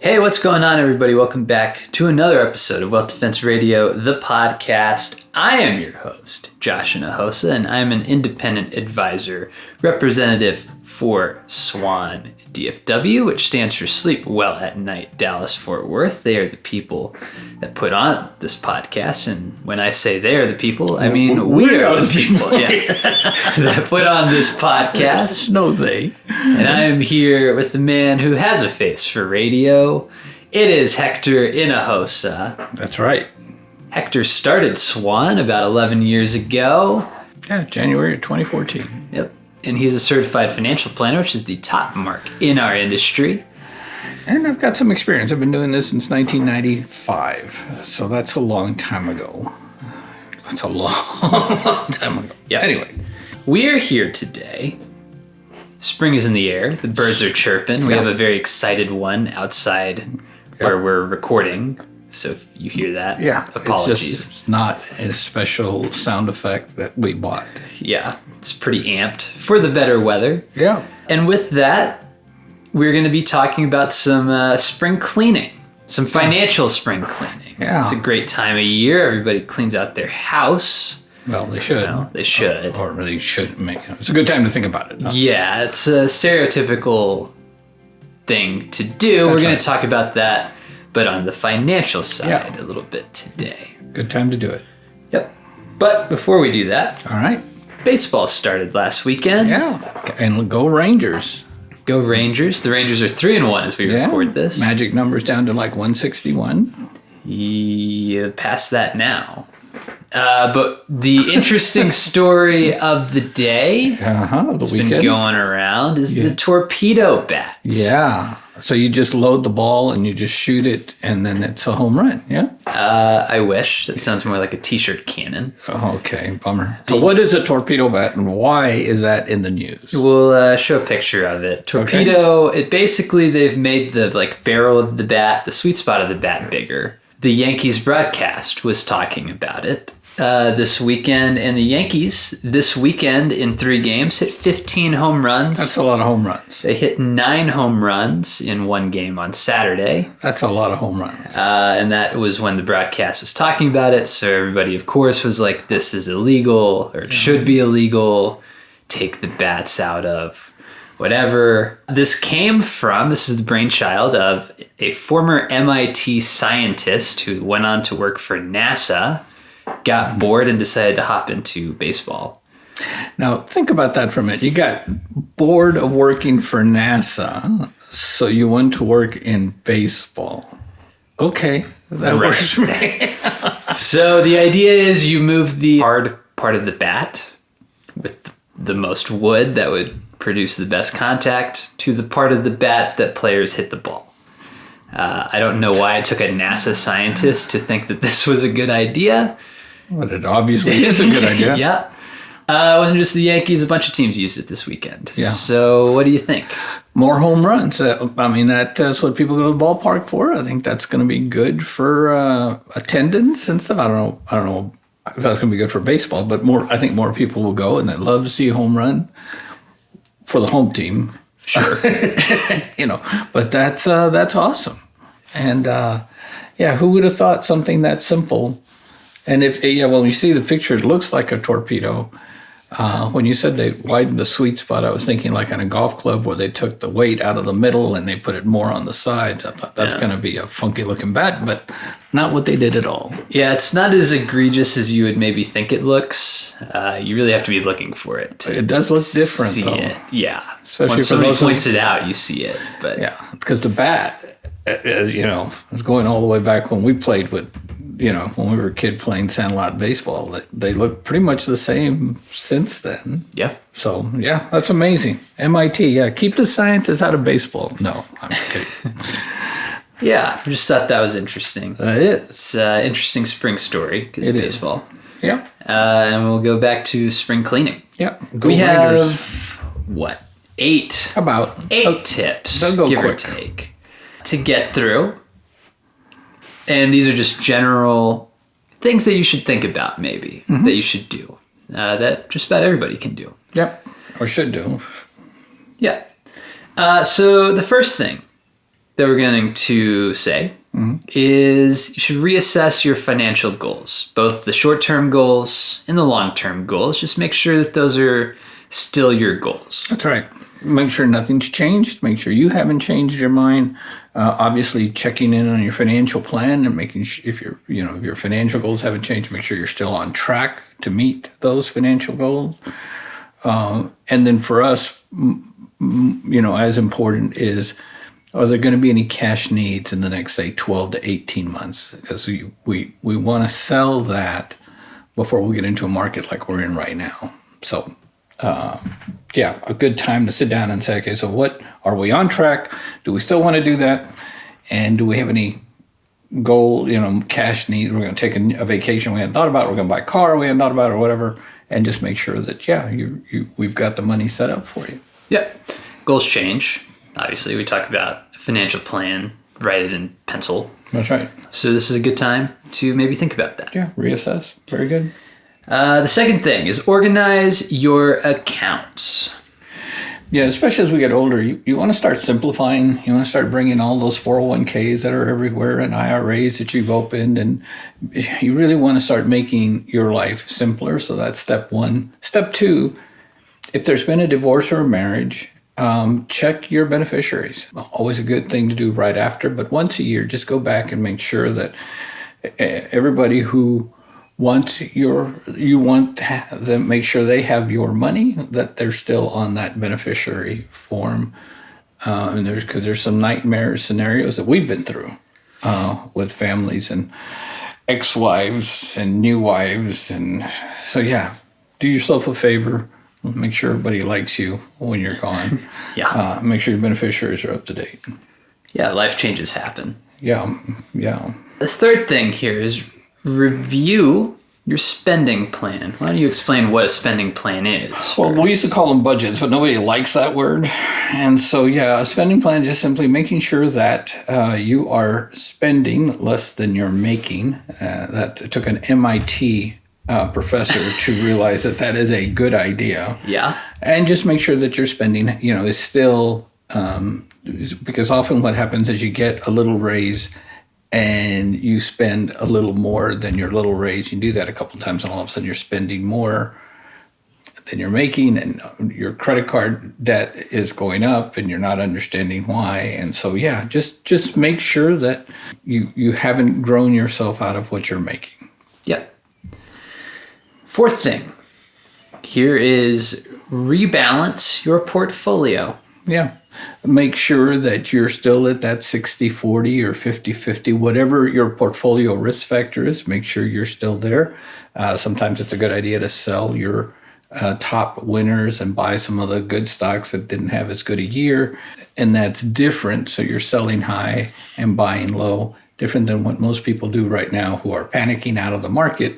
Hey, what's going on, everybody? Welcome back to another episode of Wealth Defense Radio, the podcast. I am your host, Josh Inahosa, and I'm an independent advisor representative for SWAN DFW, which stands for Sleep Well at Night Dallas-Fort Worth. They are the people that put on this podcast, and when I say they are the people, I mean we are the people that put on this podcast. No they. And I am here with the man who has a face for radio. It is Hector Inahosa. That's right. Hector started SWAN about 11 years ago. Yeah, January of 2014. Yep. And he's a certified financial planner, which is the top mark in our industry. And I've got some experience. I've been doing this since 1995. So that's a long time ago. That's a long time ago. Yeah. Anyway. We are here today. Spring is in the air. The birds are chirping. We have a very excited one outside where we're recording. So if you hear that, apologies. It's not a special sound effect that we bought. Yeah, it's pretty amped for the better weather. Yeah. And with that, we're going to be talking about some spring cleaning, some financial spring cleaning. Yeah. It's a great time of year. Everybody cleans out their house. Well, they should. They should. Or they should make it. It's a good time to think about it. Huh? Yeah, it's a stereotypical thing to do. We're going to talk about that, but on the financial side a little bit today. Good time to do it. Yep. But before we do that, all right. Baseball started last weekend. Yeah. And go Rangers. Go Rangers. The Rangers are 3-1 as we record this. Magic numbers down to like 161. Yeah, past that now. But the interesting story of the day that's been going around is the torpedo bat. Yeah. So you just load the ball and you just shoot it and then it's a home run, yeah? I wish. That sounds more like a t-shirt cannon. Oh, okay, bummer. So what is a torpedo bat and why is that in the news? We'll show a picture of it. Torpedo, it basically they've made the barrel of the bat, the sweet spot of the bat bigger. The Yankees broadcast was talking about it this weekend, and the Yankees this weekend in 3 games hit 15 home runs. That's a lot of home runs. They hit 9 home runs in 1 game on Saturday. That's a lot of home runs. And that was when the broadcast was talking about it, so everybody, of course, was like, this is illegal, or it should be illegal. Take the bats out of whatever. This is the brainchild of a former MIT scientist who went on to work for NASA, got bored and decided to hop into baseball. Now, think about that for a minute. You got bored of working for NASA, so you went to work in baseball. Okay, that works for me. So the idea is you move the hard part of the bat with the most wood that would produce the best contact to the part of the bat that players hit the ball. I don't know why it took a NASA scientist to think that this was a good idea. Well, it obviously is a good idea. Yeah. It wasn't just the Yankees. A bunch of teams used it this weekend. Yeah. So what do you think? More home runs. That's what people go to the ballpark for. I think that's going to be good for attendance and stuff. I don't know if that's going to be good for baseball, but I think more people will go, and they love to see a home run for the home team. Sure. But that's awesome. And who would have thought something that simple? And when you see the picture, it looks like a torpedo. When you said they widened the sweet spot, I was thinking like on a golf club where they took the weight out of the middle and they put it more on the sides. I thought that's going to be a funky looking bat, but not what they did at all. Yeah, it's not as egregious as you would maybe think it looks. You really have to be looking for it. It does look different, see though. It. Yeah. Especially when somebody points it out, you see it. But yeah, because the bat, going all the way back when we played with, when we were a kid playing sandlot baseball, they look pretty much the same since then. Yeah. So, that's amazing. MIT, keep the scientists out of baseball. No, I'm kidding. Yeah, I just thought that was interesting. It's an interesting spring story because of baseball. Yeah. And we'll go back to spring cleaning. Yeah. We have, 8? About 8 tips, they'll go give quick. or take, to get through. And these are just general things that you should think about, maybe, that you should do, that just about everybody can do. Yep. Or should do. Yeah. So the first that we're going to say is you should reassess your financial goals, both the short-term goals and the long-term goals. Just make sure that those are still your goals. That's right. Make sure nothing's changed. Make sure you haven't changed your mind. Obviously, checking in on your financial plan and making sure if your financial goals haven't changed, make sure you're still on track to meet those financial goals. And then for us, as important is, are there going to be any cash needs in the next, say, 12 to 18 months? Because we want to sell that before we get into a market like we're in right now. So, a good time to sit down and say, okay, so what are we on track? Do we still want to do that? And do we have any goal, cash needs? We're going to take a vacation we hadn't thought about. We're going to buy a car we hadn't thought about or whatever. And just make sure that, we've got the money set up for you. Yep. Goals change. Obviously, we talk about a financial plan, write it in pencil. That's right. So this is a good time to maybe think about that. Yeah, reassess. Very good. The second thing is organize your accounts. Yeah, especially as we get older, you want to start simplifying. You want to start bringing all those 401ks that are everywhere and IRAs that you've opened. And you really want to start making your life simpler. So that's step one. Step two, if there's been a divorce or a marriage, check your beneficiaries. Always a good thing to do right after, but once a year, just go back and make sure that everybody who you want them make sure they have your money, that they're still on that beneficiary form. And there's some nightmare scenarios that we've been through with families and ex-wives and new wives, and so do yourself a favor. Make sure everybody likes you when you're gone. Make sure your beneficiaries are up to date. Yeah, life changes happen. Yeah. The third thing here is review your spending plan. Why don't you explain what a spending plan is? Well, we used to call them budgets, but nobody likes that word. And so, a spending plan is just simply making sure that you are spending less than you're making. That took an MIT professor to realize that is a good idea. Yeah. And just make sure that your spending, is still, because often what happens is you get a little raise and you spend a little more than your little raise. You do that a couple of times and all of a sudden you're spending more than you're making, and your credit card debt is going up and you're not understanding why. And so, just make sure that you haven't grown yourself out of what you're making. Yep. Fourth thing here is rebalance your portfolio. Yeah. Make sure that you're still at that 60-40 or 50-50, whatever your portfolio risk factor is, make sure you're still there. Sometimes it's a good idea to sell your top winners and buy some of the good stocks that didn't have as good a year. And that's different. So you're selling high and buying low, different than what most people do right now who are panicking out of the market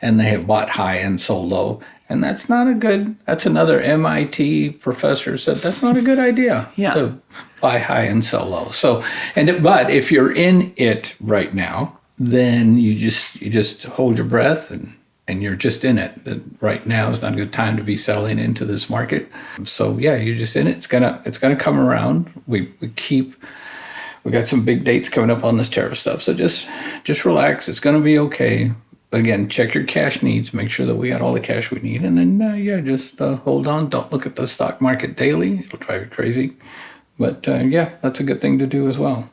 and they have bought high and sold low. And that's another MIT professor said that's not a good idea to buy high and sell low. So, but if you're in it right now, then you just hold your breath and you're just in it. Right now is not a good time to be selling into this market. So you're just in it. It's gonna come around. We got some big dates coming up on this tariff stuff. So just relax. It's gonna be okay. Again, check your cash needs, make sure that we got all the cash we need, and then, just hold on. Don't look at the stock market daily. It'll drive you crazy. But, that's a good thing to do as well.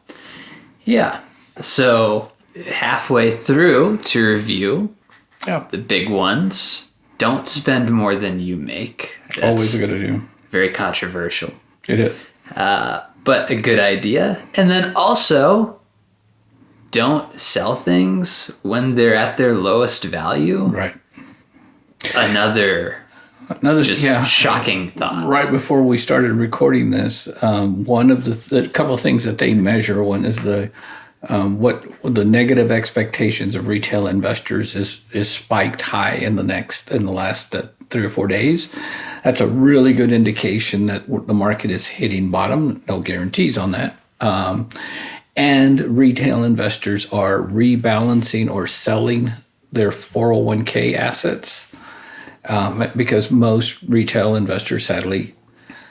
Yeah. So halfway through to review the big ones, don't spend more than you make. That's always a good idea. Very controversial. It is. But a good idea. And then also, don't sell things when they're at their lowest value. Right. Another just shocking thought. Right before we started recording this, one of the couple of things that they measure, one is what the negative expectations of retail investors is spiked high in the last 3 or 4 days. That's a really good indication that the market is hitting bottom. No guarantees on that. And retail investors are rebalancing or selling their 401k assets because most retail investors sadly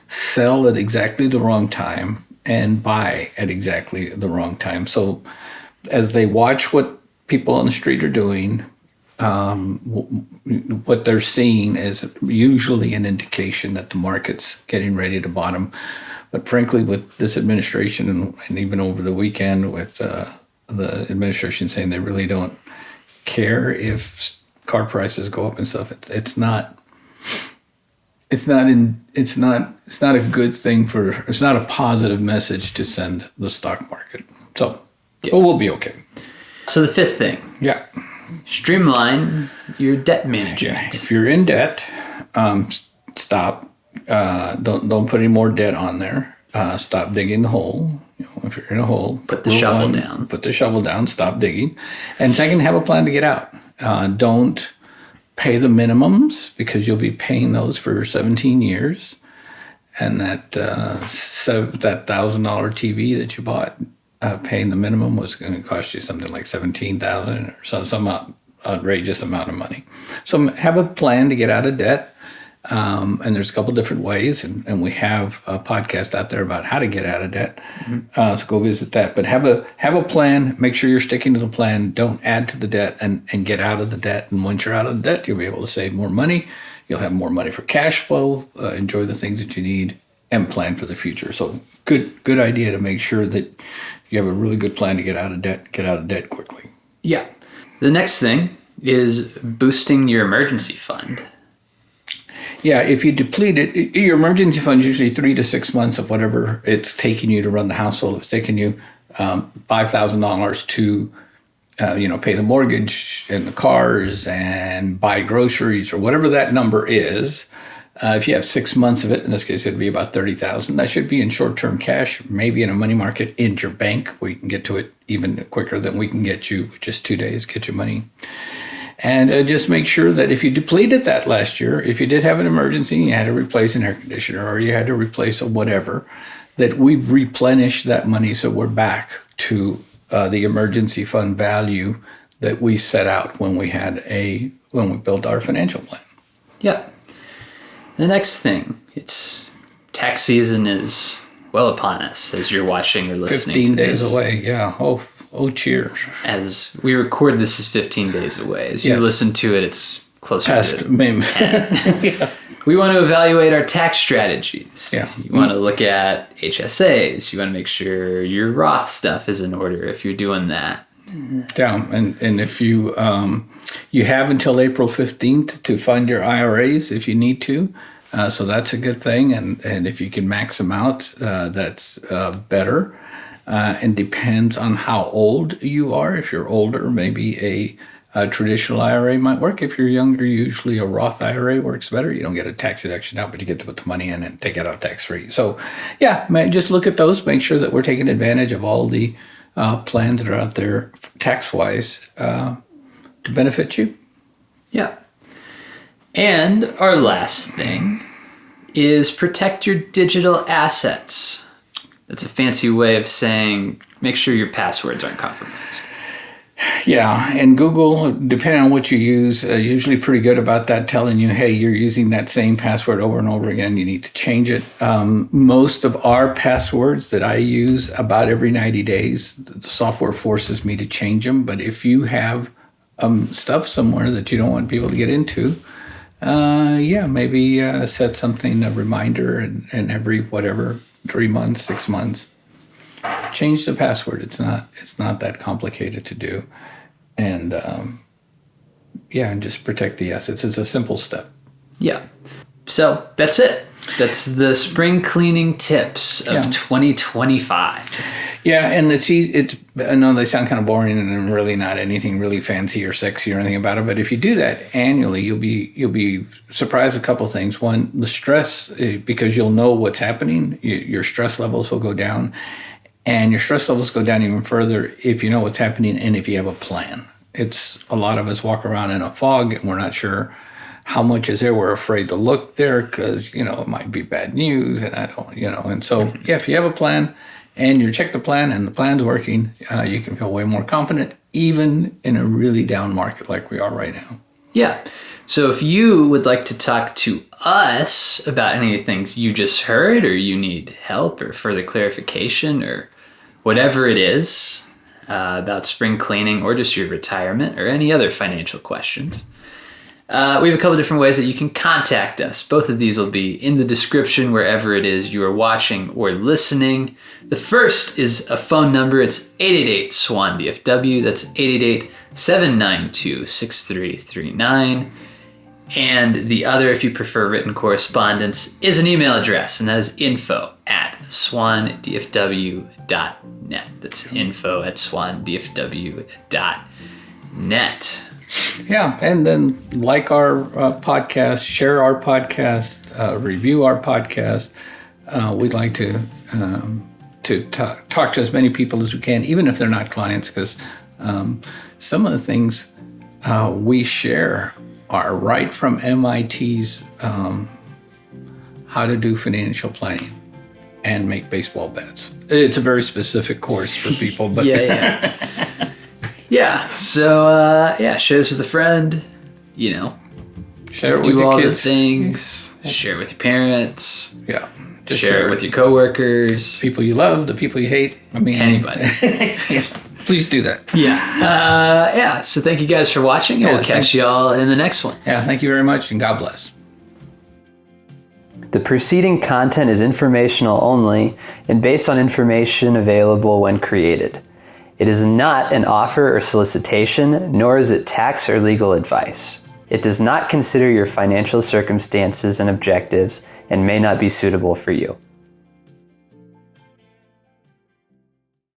sell at exactly the wrong time and buy at exactly the wrong time. So as they watch what people on the street are doing, what they're seeing is usually an indication that the market's getting ready to bottom. But frankly, with this administration and even over the weekend with the administration saying they really don't care if car prices go up and stuff, it's not a good thing it's not a positive message to send the stock market. So, yeah. But we'll be okay. So the fifth thing. Yeah. Streamline your debt management. Yeah. If you're in debt, stop. Don't put any more debt on there. Stop digging the hole. If you're in a hole, put the shovel down. Put the shovel down. Stop digging. And second, have a plan to get out. Don't pay the minimums because you'll be paying those for 17 years. And that $1,000 TV that you bought, paying the minimum was going to cost you something like $17,000 or some outrageous amount of money. So have a plan to get out of debt. And there's a couple different ways, and we have a podcast out there about how to get out of debt. Mm-hmm. So go visit that. But have a plan. Make sure you're sticking to the plan. Don't add to the debt, and get out of the debt. And once you're out of the debt, you'll be able to save more money. You'll have more money for cash flow. Enjoy the things that you need, and plan for the future. So good idea to make sure that you have a really good plan to get out of debt. Get out of debt quickly. Yeah. The next thing is boosting your emergency fund. Yeah, if you deplete it, your emergency fund is usually 3 to 6 months of whatever it's taking you to run the household. If it's taking you $5,000 to, pay the mortgage and the cars and buy groceries or whatever that number is, if you have 6 months of it, in this case, it'd be about $30,000. That should be in short-term cash, maybe in a money market in your bank, where you can get to it even quicker than we can get you, just 2 days, get your money. And just make sure that if you depleted that last year, if you did have an emergency and you had to replace an air conditioner or you had to replace a whatever, that we've replenished that money so we're back to the emergency fund value that we set out when we built our financial plan. Yeah. The next thing, it's tax season is well upon us as you're watching or listening 15 to days this. away, yeah. Oh, cheers. As we record, this is 15 days away. As you listen to it, it's closer to 10. Yeah. We want to evaluate our tax strategies. Yeah. You want to look at HSAs. You want to make sure your Roth stuff is in order if you're doing that. Yeah, and if you have until April 15th to fund your IRAs if you need to. So that's a good thing. And if you can max them out, that's better. And depends on how old you are. If you're older, maybe a traditional IRA might work. If you're younger, usually a Roth IRA works better. You don't get a tax deduction out, but you get to put the money in and take it out tax-free. So, yeah, just look at those. Make sure that we're taking advantage of all the plans that are out there tax-wise to benefit you. Yeah. And our last thing is protect your digital assets. That's a fancy way of saying make sure your passwords aren't compromised. Yeah, and Google, depending on what you use, usually pretty good about that, telling you, hey, you're using that same password over and over again. You need to change it. Most of our passwords that I use about every 90 days, the software forces me to change them. But if you have stuff somewhere that you don't want people to get into, maybe set something, a reminder, and every 3 months, 6 months, change the password. It's not that complicated to do, and and just protect the assets. It's a simple step. Yeah. So that's it. That's the spring cleaning tips of 2025. Yeah, and I know they sound kind of boring and really not anything really fancy or sexy or anything about it. But if you do that annually, you'll be surprised a couple of things. One, the stress, because you'll know what's happening. Your stress levels will go down, and your stress levels go down even further if you know what's happening and if you have a plan. It's a lot of us walk around in a fog and we're not sure how much is there. We're afraid to look there because it might be bad news, and I don't, And so if you have a plan and you check the plan and the plan's working, you can feel way more confident, even in a really down market like we are right now. Yeah. So if you would like to talk to us about anything you just heard, or you need help or further clarification or whatever it is about spring cleaning or just your retirement or any other financial questions, we have a couple different ways that you can contact us. Both of these will be in the description wherever it is you are watching or listening. The first is a phone number. It's 888-SWAN-DFW. That's 888-792-6339. And the other, if you prefer written correspondence, is an email address, and that is info@swandfw.net. That's info@swandfw.net. Yeah, and then like our podcast, share our podcast, review our podcast. We'd like to talk to as many people as we can, even if they're not clients, because some of the things we share are right from MIT's How to Do Financial Planning and Make Baseball Bets. It's a very specific course for people, but yeah. Yeah, so share this with a friend, share it with do your all kids. the things, share it with your parents, Yeah, just share it with your coworkers, people you love, the people you hate. I mean, anybody. Please do that. Yeah. So thank you guys for watching, and we'll catch y'all in the next one. Yeah, thank you very much, and God bless. The preceding content is informational only and based on information available when created. It is not an offer or solicitation, nor is it tax or legal advice. It does not consider your financial circumstances and objectives and may not be suitable for you.